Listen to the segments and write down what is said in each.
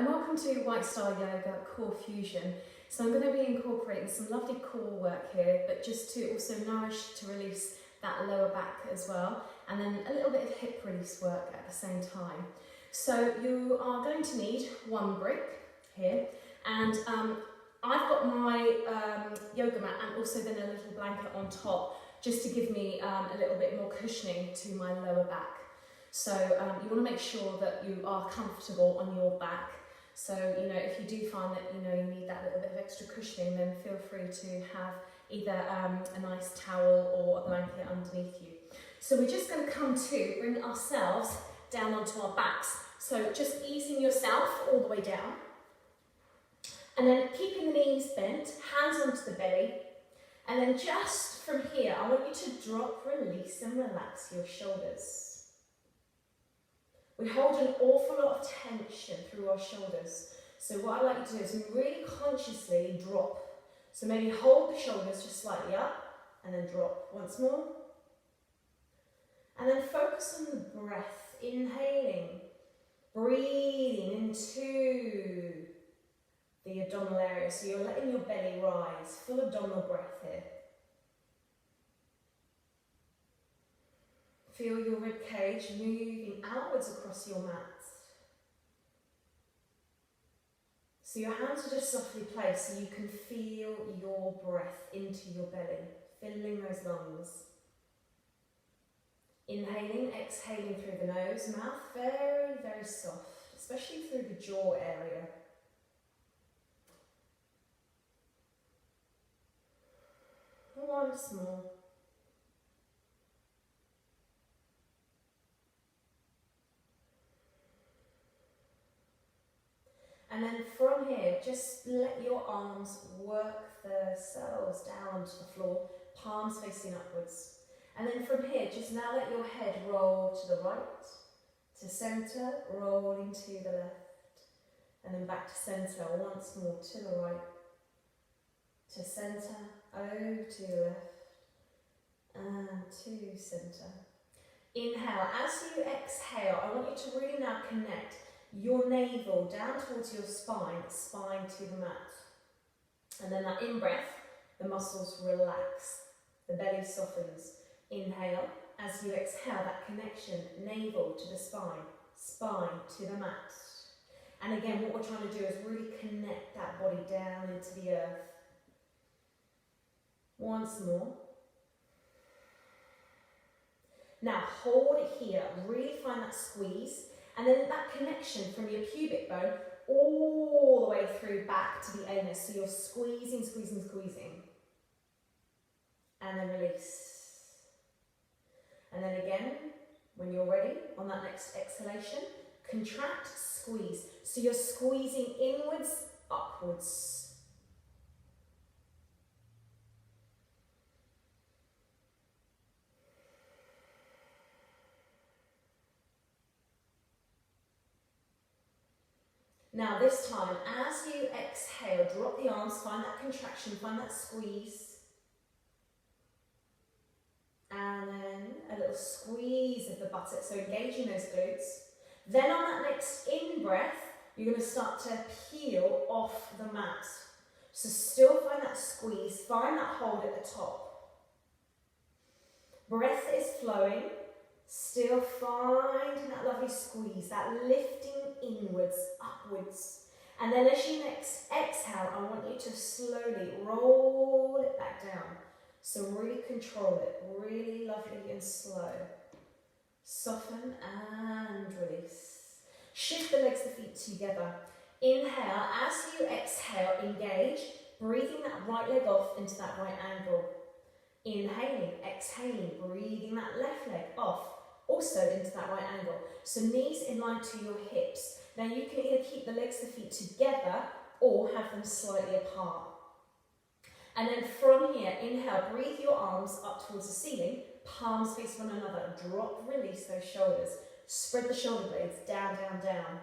and welcome to White Star Yoga Core Fusion. So I'm going to be incorporating some lovely core work here, but just to also nourish, to release that lower back as well, and then a little bit of hip release work at the same time. So you are going to need one brick here, and I've got my yoga mat and also then a little blanket on top, just to give me a little bit more cushioning to my lower back. So you want to make sure that you are comfortable on your back. So, you know, if you do find that, you know, you need that little bit of extra cushioning, then feel free to have either a nice towel or a blanket underneath you. So we're just going to come to bring ourselves down onto our backs. So just easing yourself all the way down. And then keeping the knees bent, hands onto the belly. And then just from here, I want you to drop, release and relax your shoulders. We hold an awful lot of tension through our shoulders. So what I like you to do is really consciously drop. So maybe hold the shoulders just slightly up and then drop once more. And then focus on the breath, inhaling, breathing into the abdominal area. So you're letting your belly rise, full abdominal breath here. Feel your rib cage moving outwards across your mat. So your hands are just softly placed so you can feel your breath into your belly, filling those lungs. Inhaling, exhaling through the nose, mouth very, very soft, especially through the jaw area. Once more. And then from here, just let your arms work themselves down to the floor, palms facing upwards. And then from here, just now let your head roll to the right, to centre, rolling to the left. And then back to centre, once more to the right, to centre, over to the left, and to centre. Inhale, as you exhale, I want you to really now connect your navel down towards your spine, spine to the mat. And then that in-breath, the muscles relax, the belly softens. Inhale, as you exhale, that connection, navel to the spine, spine to the mat. And again, what we're trying to do is really connect that body down into the earth. Once more. Now hold it here, really find that squeeze. And then that connection from your pubic bone all the way through back to the anus. So you're squeezing, squeezing, squeezing. And then release. And then again, when you're ready, on that next exhalation, contract, squeeze. So you're squeezing inwards, upwards. Now this time, as you exhale, drop the arms, find that contraction, find that squeeze. And then a little squeeze of the buttock, so engaging those glutes. Then on that next in-breath, you're going to start to peel off the mat. So still find that squeeze, find that hold at the top. Breath is flowing. Still finding that lovely squeeze, that lifting inwards, upwards. And then as you next exhale, I want you to slowly roll it back down. So really control it, really lovely and slow. Soften and release. Shift the legs, the feet together. Inhale, as you exhale, engage, breathing that right leg off into that right angle. Inhaling, exhaling, breathing that left leg off, also into that right angle. So knees in line to your hips. Now you can either keep the legs, the feet together or have them slightly apart. And then from here, inhale, breathe your arms up towards the ceiling, palms face one another. Drop, release those shoulders. Spread the shoulder blades down, down, down.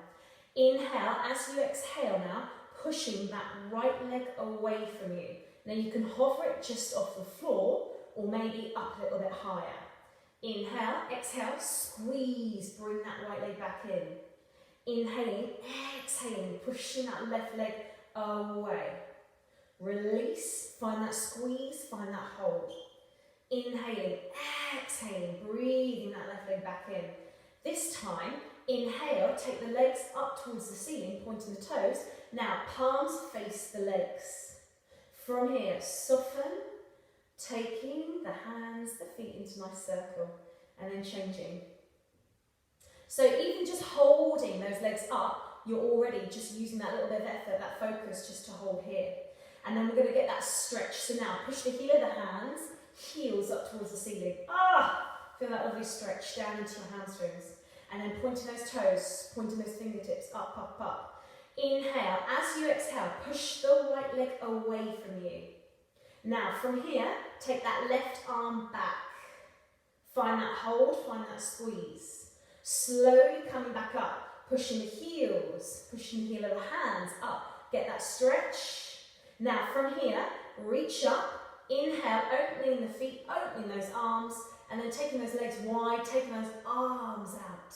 Inhale, as you exhale now, pushing that right leg away from you. Now you can hover it just off the floor or maybe up a little bit higher. Inhale, exhale, squeeze, bring that right leg back in. Inhaling, exhaling, pushing that left leg away. Release, find that squeeze, find that hold. Inhaling, exhaling, breathing that left leg back in. This time, inhale, take the legs up towards the ceiling, pointing the toes. Now, palms face the legs. From here, soften, taking the hands, the feet into a nice circle, and then changing. So even just holding those legs up, you're already just using that little bit of effort, that focus just to hold here. And then we're going to get that stretch. So now push the heel of the hands, heels up towards the ceiling. Feel that lovely stretch down into your hamstrings. And then pointing those toes, pointing those fingertips up, up, up. Inhale. As you exhale, push the right leg away from you. Now from here, take that left arm back. Find that hold, find that squeeze. Slowly coming back up, pushing the heels, pushing the heel of the hands up. Get that stretch. Now from here, reach up. Inhale, opening the feet, opening those arms, and then taking those legs wide, taking those arms out.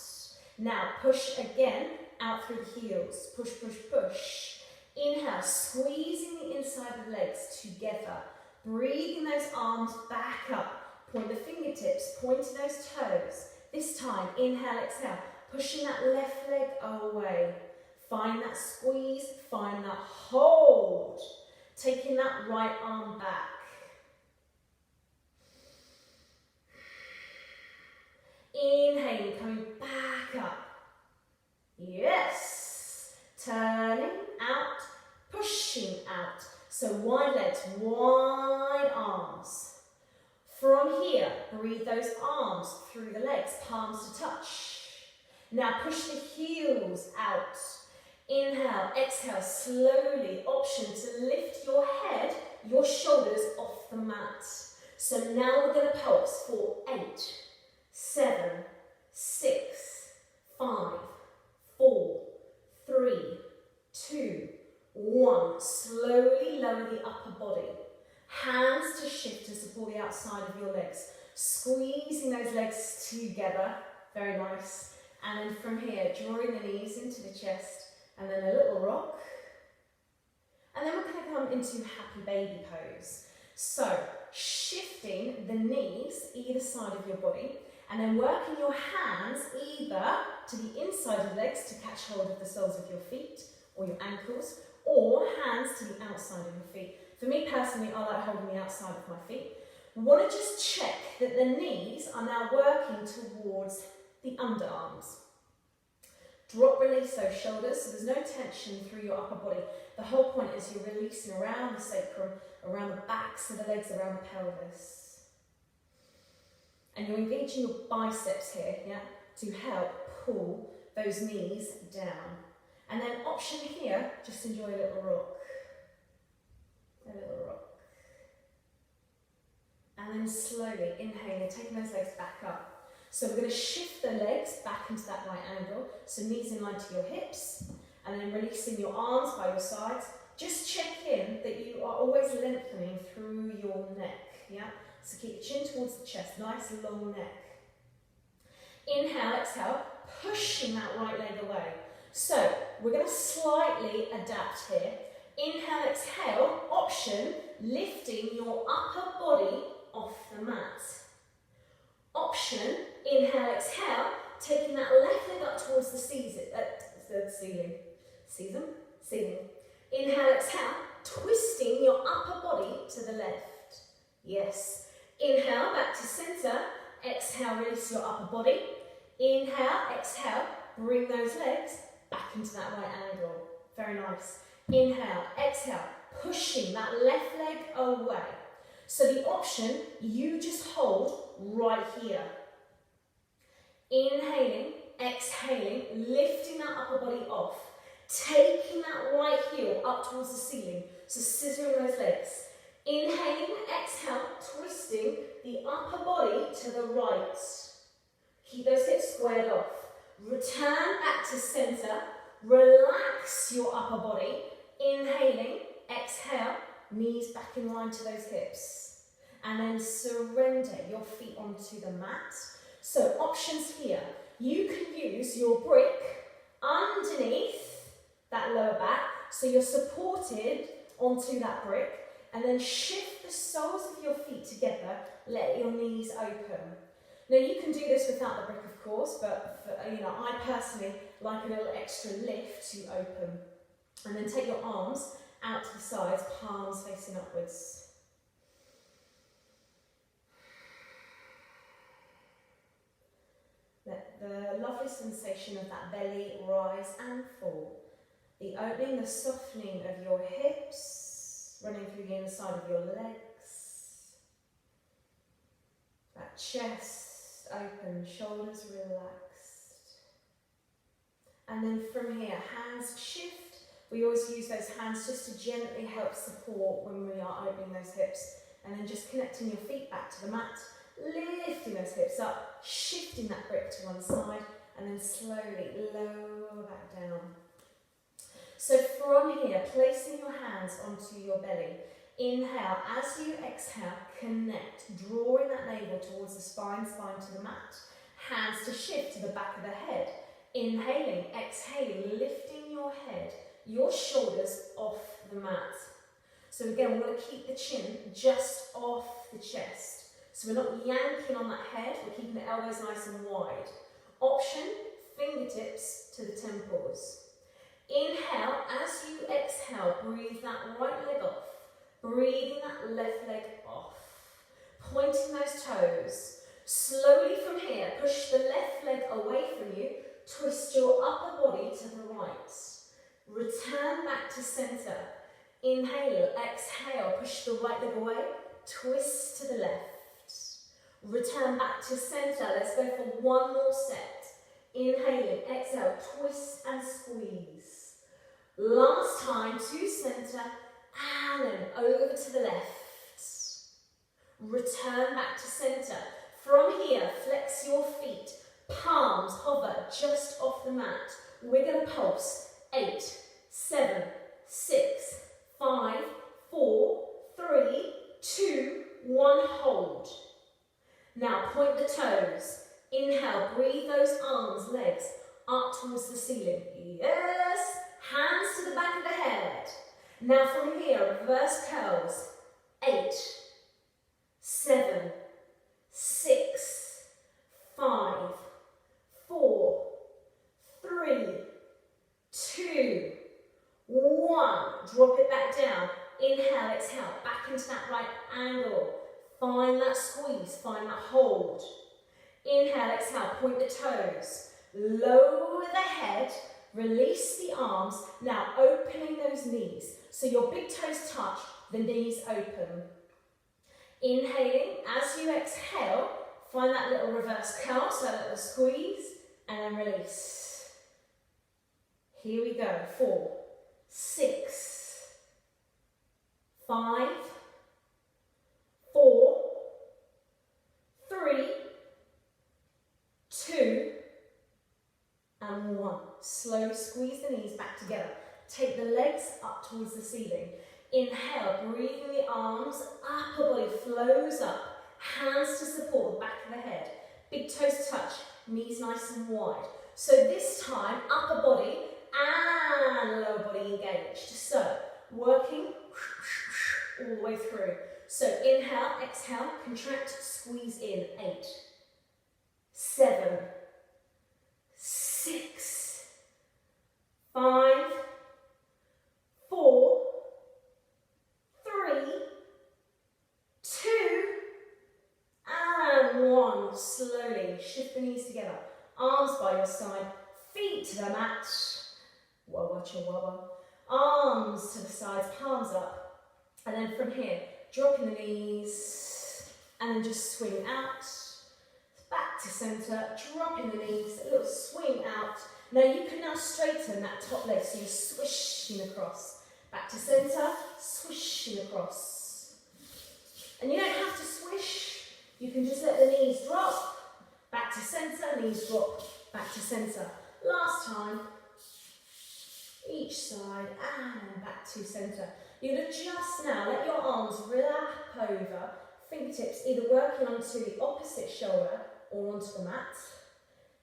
Now push again, out through the heels. Push, push, push. Inhale, squeezing the inside of the legs together. Breathing those arms back up. Point the fingertips, pointing those toes. This time, inhale, exhale, pushing that left leg away. Find that squeeze, find that hold. Taking that right arm back. Inhaling, coming back up. Yes. Turning out, pushing out. So wide legs, wide arms. From here, breathe those arms through the legs, palms to touch. Now push the heels out. Inhale, exhale, slowly. Option to lift your head, your shoulders off the mat. So now we're going to pulse for 8, 7, 6, 5, 4, 3, 2, 1. Slowly lower the upper body. Hands to shift to support the outside of your legs. Squeezing those legs together. Very nice. And then from here, drawing the knees into the chest. And then a little rock. And then we're going to come into happy baby pose. So, shifting the knees either side of your body. And then working your hands either to the inside of the legs to catch hold of the soles of your feet or your ankles. Or hands to the outside of your feet. For me personally, I like holding the outside of my feet. We want to just check that the knees are now working towards the underarms. Drop, release those shoulders, so there's no tension through your upper body. The whole point is you're releasing around the sacrum, around the backs of the legs, around the pelvis. And you're engaging your biceps here, yeah, to help pull those knees down. And then option here, just enjoy a little rock. A little rock. And then slowly inhaling, taking those legs back up. So we're going to shift the legs back into that right angle. So knees in line to your hips. And then releasing your arms by your sides. Just check in that you are always lengthening through your neck. Yeah. So keep your chin towards the chest. Nice long neck. Inhale, exhale. Pushing that right leg away. So we're going to slightly adapt here. Inhale, exhale, option, lifting your upper body off the mat. Option, inhale, exhale, taking that left leg up towards the ceiling. Ceiling. Inhale, exhale, twisting your upper body to the left. Yes. Inhale, back to center. Exhale, release your upper body. Inhale, exhale, bring those legs back into that right angle. Very nice. Inhale, exhale, pushing that left leg away. So the option, you just hold right here. Inhaling, exhaling, lifting that upper body off. Taking that right heel up towards the ceiling. So scissoring those legs. Inhaling, exhale, twisting the upper body to the right. Keep those hips squared off. Return back to center. Relax your upper body. Inhaling, exhale, knees back in line to those hips. And then surrender your feet onto the mat. So options here. You can use your brick underneath that lower back, so you're supported onto that brick, and then shift the soles of your feet together, let your knees open. Now you can do this without the brick, of course, but I personally like a little extra lift to open. And then take your arms out to the sides, palms facing upwards. Let the lovely sensation of that belly rise and fall. The opening, the softening of your hips, running through the inside of your legs. That chest open, shoulders relaxed. And then from here, hands shift. We always use those hands just to gently help support when we are opening those hips. And then just connecting your feet back to the mat, lifting those hips up, shifting that brick to one side, and then slowly lower back down. So from here, placing your hands onto your belly. Inhale, as you exhale, connect, drawing that navel towards the spine to the mat. Hands to shift to the back of the head. Inhaling, exhaling, lifting your head, your shoulders off the mat. So again, we're going to keep the chin just off the chest. So we're not yanking on that head, we're keeping the elbows nice and wide. Option, fingertips to the temples. Inhale, as you exhale, breathe that right leg off. Breathing that left leg off. Pointing those toes. Slowly from here, push the left leg away from you. Twist your upper body to the right. Return back to center. Inhale, exhale, push the right leg away. Twist to the left. Return back to center. Let's go for one more set. Inhaling, exhale, twist and squeeze. Last time to center, and then over to the left. Return back to center. From here, flex your feet. Palms hover just off the mat. We're going to pulse. 8, 7, 6, 5, 4, 3, 2, 1, hold. Now point the toes. Inhale, breathe those arms, legs up towards the ceiling. Yes, hands to the back of the head. Now from here, reverse curls. 8, 7, 6, 5, 4, 3, 2, 1. Drop it back down. Inhale, exhale, back into that right angle. Find that squeeze, find that hold. Inhale, exhale, point the toes. Lower the head, release the arms. Now opening those knees. So your big toes touch, the knees open. Inhaling, as you exhale, find that little reverse curl, so a little squeeze, and then release. Here we go. 4, 6, 5, 4, 3, 2, and 1. Slowly squeeze the knees back together. Take the legs up towards the ceiling. Inhale, breathing the arms, upper body flows up. Hands to support the back of the head. Big toes touch, knees nice and wide. So this time, upper body and lower body engaged. So, working all the way through. So inhale, exhale, contract, squeeze in. 8, 7, 6, 5, 4, 3, 2, and 1. Slowly shift the knees together. Arms by your side, feet to the mat. Wabba cha wabba. Arms to the sides, palms up. And then from here, dropping the knees, and then just swing out. Back to center, dropping the knees, a little swing out. Now you can now straighten that top leg, so you're swishing across. Back to center, swishing across. And you don't have to swish, you can just let the knees drop. Back to center, knees drop, back to center. Last time, each side, and then back to center. You'll adjust now, let your arms wrap over, fingertips either working onto the opposite shoulder or onto the mat.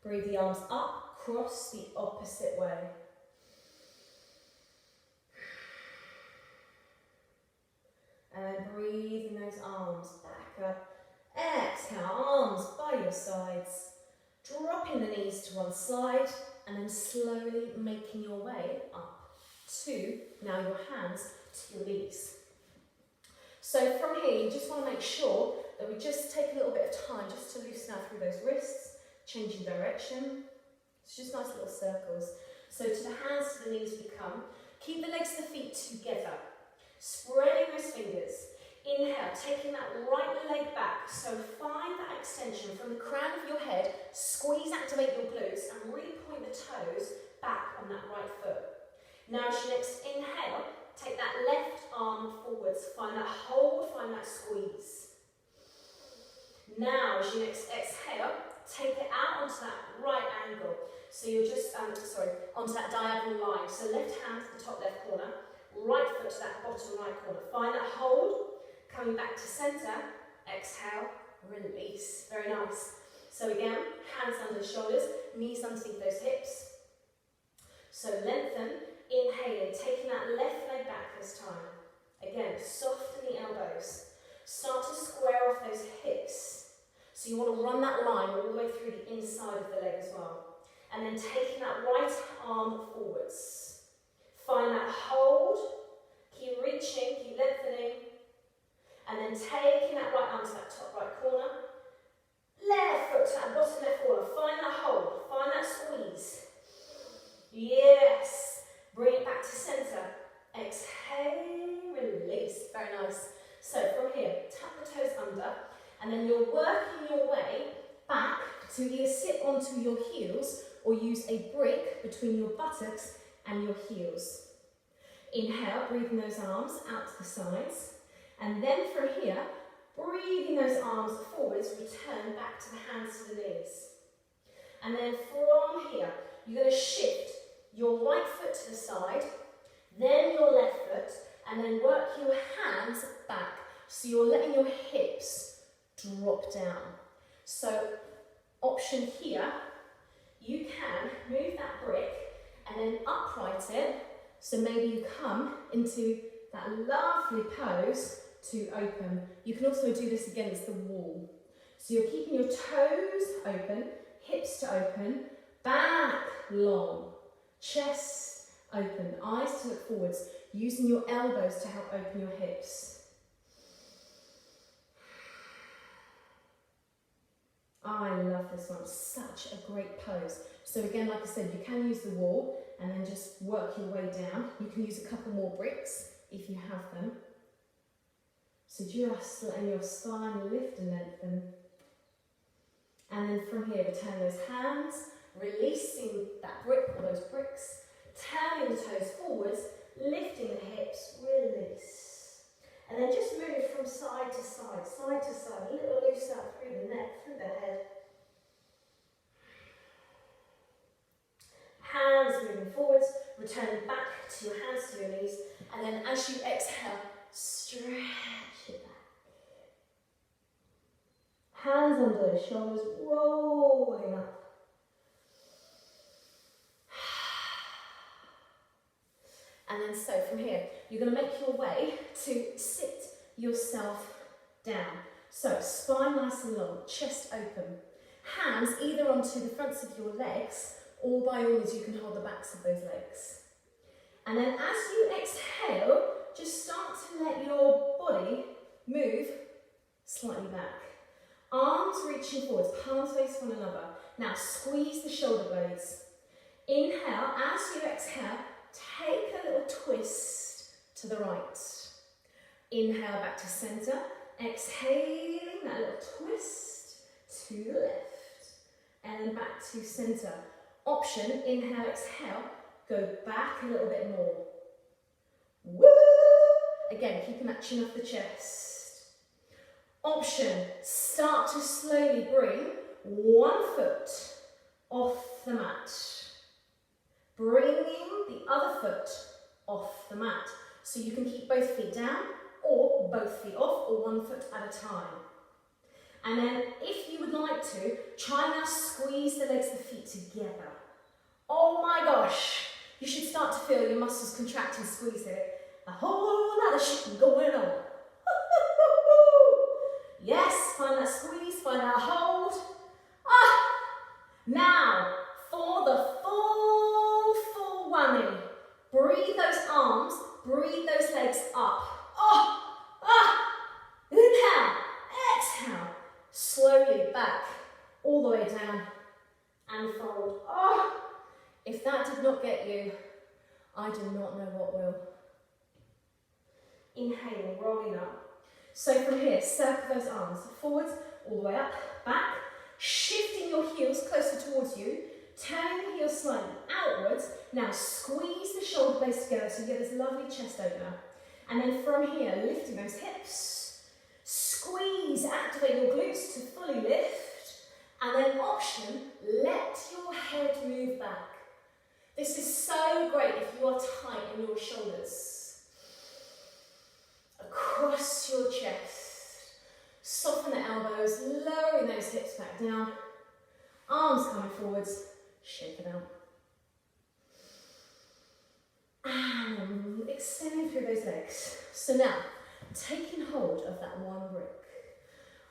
Breathe the arms up, cross the opposite way. And then breathing those arms back up. Exhale, arms by your sides. Dropping the knees to one side and then slowly making your way up to now your hands to your knees. So from here, you just want to make sure that we just take a little bit of time just to loosen out through those wrists, changing direction. It's just nice little circles. So to the hands, to the knees we come. Keep the legs and the feet together. Spreading those fingers. Inhale, taking that right leg back. So find that extension from the crown of your head. Squeeze, activate your glutes and really point the toes back on that right foot. Now as you next inhale, take that left arm forwards. Find that hold, find that squeeze. Now as you next exhale, take it out onto that right angle. So you're just, onto that diagonal line. So left hand to the top left corner, right foot to that bottom right corner. Find that hold, coming back to centre, exhale, release. Very nice. So again, hands under the shoulders, knees underneath those hips. So lengthen, inhaling, taking that left leg back this time. Again, soften the elbows. Start to square off those hips. So you want to run that line all the way through the inside of the leg as well. And then taking that right arm forwards. Find that hold, keep reaching, keep lengthening. And then taking that right arm to that top right corner. Left foot to that bottom left corner. Find that hold, find that squeeze. Yes. Bring it back to centre. Exhale, release. Very nice. So from here, tuck the toes under. And then you're working your way back to either sit onto your heels or use a brick between your buttocks and your heels. Inhale, breathing those arms out to the sides. And then from here, breathing those arms forwards, return back to the hands to the knees. And then from here, you're going to shift your right foot to the side, then your left foot, and then work your hands back. So you're letting your hips drop down. So option here, you can move that brick and then upright it. So maybe you come into that lovely pose to open. You can also do this against the wall. So you're keeping your toes open, hips to open, back long, chest open, eyes to look forwards, using your elbows to help open your hips. I love this one, such a great pose. So again, like I said, you can use the wall and then just work your way down. You can use a couple more bricks if you have them. So just letting your spine lift and lengthen. And then from here, return those hands, releasing that brick or those bricks, turning the toes forwards, lifting the hips, release. And then just move from side to side, a little loose out through the neck, through the head. Hands moving forwards, return back to your hands to your knees, and then as you exhale, stretch it back. Hands under the shoulders, rolling up. And then so from here, you're going to make your way to sit yourself down. So spine nice and long, chest open. Hands either onto the fronts of your legs, or by all means you can hold the backs of those legs. And then as you exhale, just start to let your body move slightly back. Arms reaching forwards, palms face one another. Now squeeze the shoulder blades. Inhale, as you exhale, take a little twist to the right. Inhale back to centre. Exhaling that little twist to the left. And then back to centre. Option, inhale, exhale, go back a little bit more. Woo! Again, keeping that chin off the chest. Option, start to slowly bring one foot off the mat. Bringing the other foot off the mat. So you can keep both feet down or both feet off or one foot at a time. And then if you would like to, try now squeeze the legs and the feet together. Oh my gosh. You should start to feel your muscles contract and squeeze here. A whole lot of shit going on. Yes, find that squeeze, find that hold. Now, for the full whammy. Breathe those arms, breathe those legs up. Inhale, exhale. Slowly back, all the way down, and fold. If that did not get you, I do not know what will. Inhaling, rolling up. So from here, circle those arms forwards, all the way up, back, shifting your heels closer towards you, turning the heels slightly outwards. Now squeeze the shoulder blades together so you get this lovely chest opener. And then from here, lifting those hips, squeeze, activate your glutes to fully lift. And then option, let your head move back. This is so great if you are tight in your shoulders. Across your chest. Soften the elbows, lowering those hips back down. Arms coming forwards, shake it out. And extending through those legs. So now, taking hold of that one brick.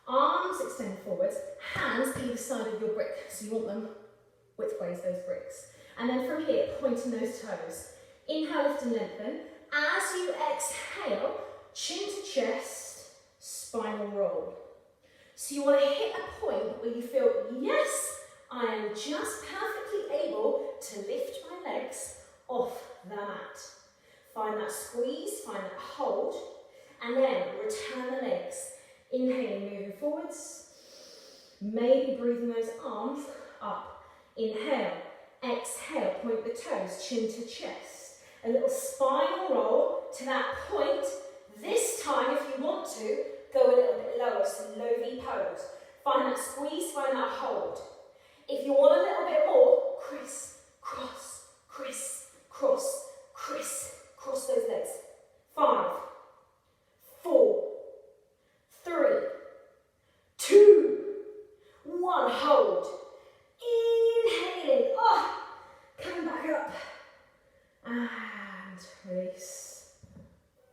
Arms extend forwards, hands either side of your brick. So you want them widthways, those bricks. And then from here, pointing those toes. Inhale, lift and lengthen. As you exhale, chin to chest, spinal roll. So you want to hit a point where you feel, yes, I am just perfectly able to lift my legs off the mat. Find that squeeze, find that hold, and then return the legs. Inhaling, moving forwards. Maybe breathing those arms up. Inhale, exhale, point the toes, chin to chest. A little spinal roll to that point. This time, if you want to, go a little bit lower, so low V pose. Find that squeeze, find that hold. If you want a little bit more, criss, cross, criss, cross, criss, cross those legs. 5, 4, 3, 2, 1, hold. Inhaling, coming back up. And release.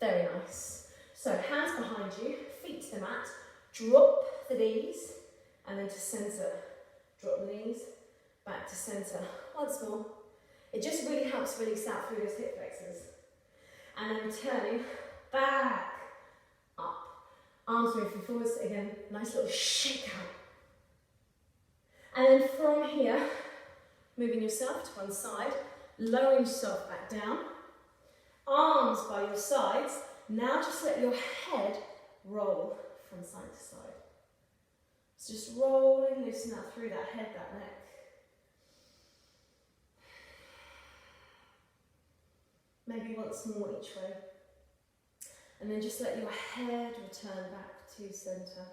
Very nice. So hands behind you, feet to the mat, drop the knees, and then to centre. Drop the knees, back to centre. Once more. It just really helps release out through those hip flexors. And then returning back up. Arms moving forwards, again, nice little shake out. And then from here, moving yourself to one side, lowering yourself back down. Arms by your sides. Now just let your head roll from side to side. So just rolling, loosen out through that head, that neck. Maybe once more each way. And then just let your head return back to centre.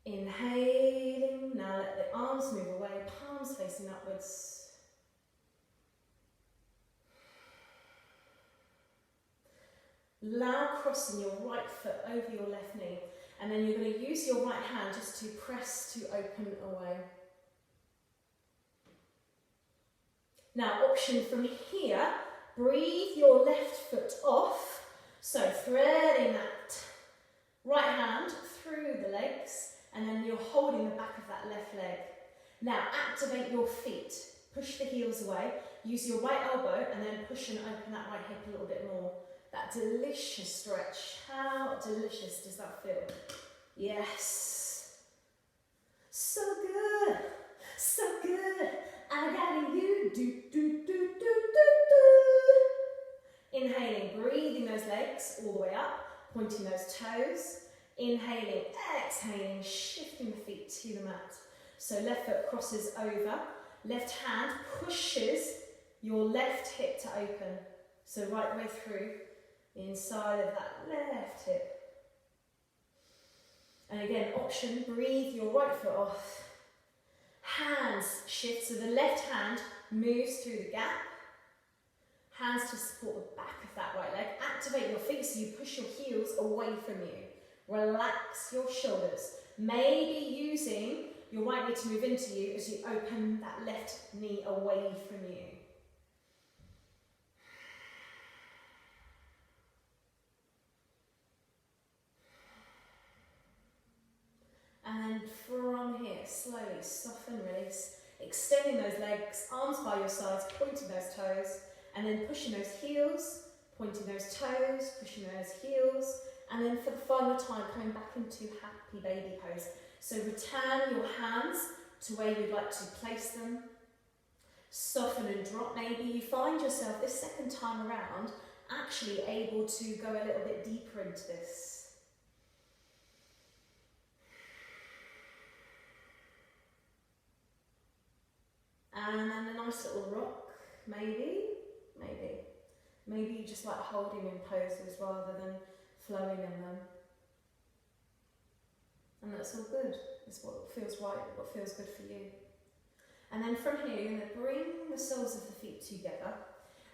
Inhaling, now let the arms move away, palms facing upwards. Allow crossing your right foot over your left knee. And then you're going to use your right hand just to press to open away. Now, option from here, breathe your left foot off. So threading that right hand through the legs, and then you're holding the back of that left leg. Now, activate your feet. Push the heels away. Use your right elbow, and then push and open that right hip a little bit more. That delicious stretch. How delicious does that feel? Yes. So good. So good. I got you. Do, do, do, do, do, do. Inhaling, breathing those legs all the way up, pointing those toes. Inhaling, exhaling, shifting the feet to the mat. So left foot crosses over. Left hand pushes your left hip to open. So right way through. Inside of that left hip. And again, option, breathe your right foot off. Hands shift, so the left hand moves through the gap. Hands to support the back of that right leg. Activate your feet so you push your heels away from you. Relax your shoulders. Maybe using your right knee to move into you as you open that left knee away from you. And then from here, slowly soften, release, extending those legs, arms by your sides, pointing those toes, and then pushing those heels, pointing those toes, pushing those heels, and then for the final time, coming back into happy baby pose. So return your hands to where you'd like to place them. Soften and drop. Maybe you find yourself this second time around actually able to go a little bit deeper into this. And then a nice little rock, maybe. Maybe you just like holding in poses rather than flowing in them. And that's all good. It's what feels right, what feels good for you. And then from here, you're going to bring the soles of the feet together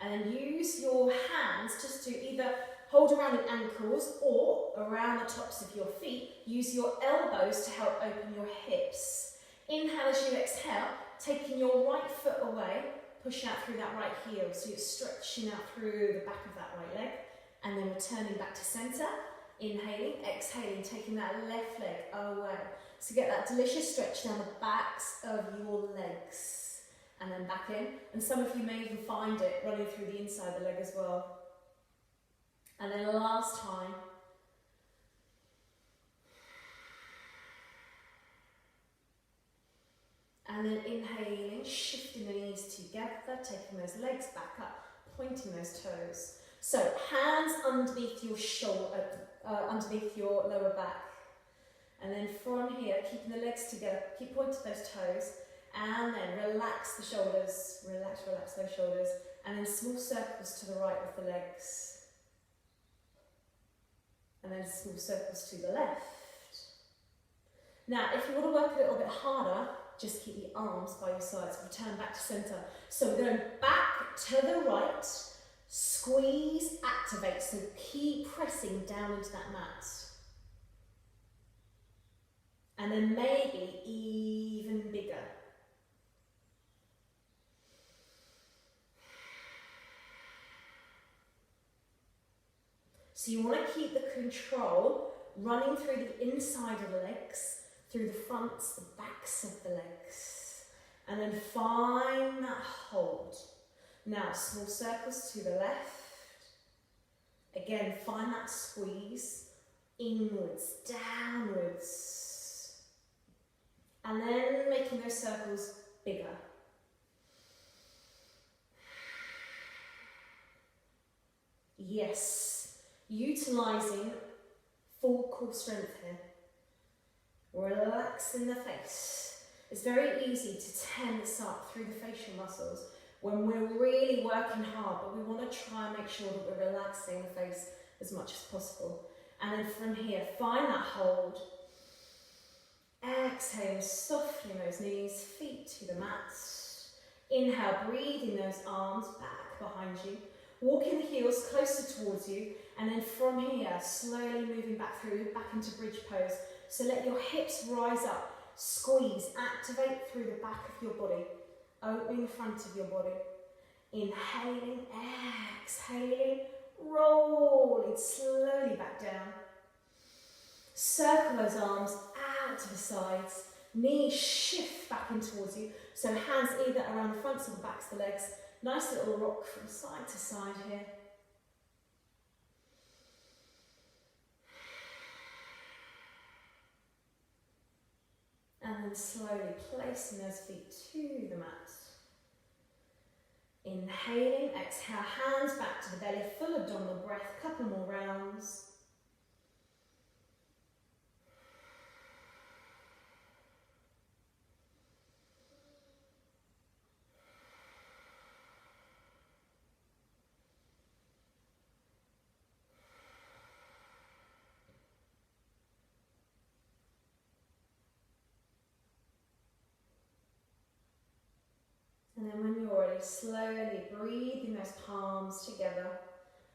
and then use your hands just to either hold around the ankles or around the tops of your feet. Use your elbows to help open your hips. Inhale as you exhale, taking your right foot away, push out through that right heel. So you're stretching out through the back of that right leg and then returning back to centre. Inhaling, exhaling, taking that left leg away. So get that delicious stretch down the backs of your legs. And then back in. And some of you may even find it running through the inside of the leg as well. And then last time. And then inhaling, shifting the knees together, taking those legs back up, pointing those toes. So hands underneath your shoulder, underneath your lower back. And then from here, keeping the legs together, keep pointing those toes. And then relax the shoulders, relax those shoulders. And then small circles to the right of the legs. And then small circles to the left. Now, if you want to work a little bit harder, just keep the arms by your sides, return back to centre. So we're going back to the right, squeeze, activate, so keep pressing down into that mat. And then maybe even bigger. So you want to keep the control running through the inside of the legs, through the fronts, the backs of the legs. And then find that hold. Now, small circles to the left. Again, find that squeeze. Inwards, downwards. And then making those circles bigger. Yes. Utilising full core strength here. Relaxing the face. It's very easy to tense up through the facial muscles when we're really working hard, but we want to try and make sure that we're relaxing the face as much as possible. And then from here, find that hold. Exhale, softening those knees, feet to the mat. Inhale, breathing those arms back behind you. Walking the heels closer towards you, and then from here, slowly moving back through, back into bridge pose. So let your hips rise up, squeeze, activate through the back of your body, opening the front of your body. Inhaling, exhaling, rolling slowly back down. Circle those arms out to the sides, knees shift back in towards you. So hands either around the fronts or the backs of the legs. Nice little rock from side to side here. And then slowly placing those feet to the mat. Inhaling, exhale, hands back to the belly, full abdominal breath, couple more rounds. And then when you're ready, slowly breathing those palms together,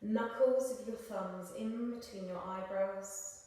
knuckles of your thumbs in between your eyebrows.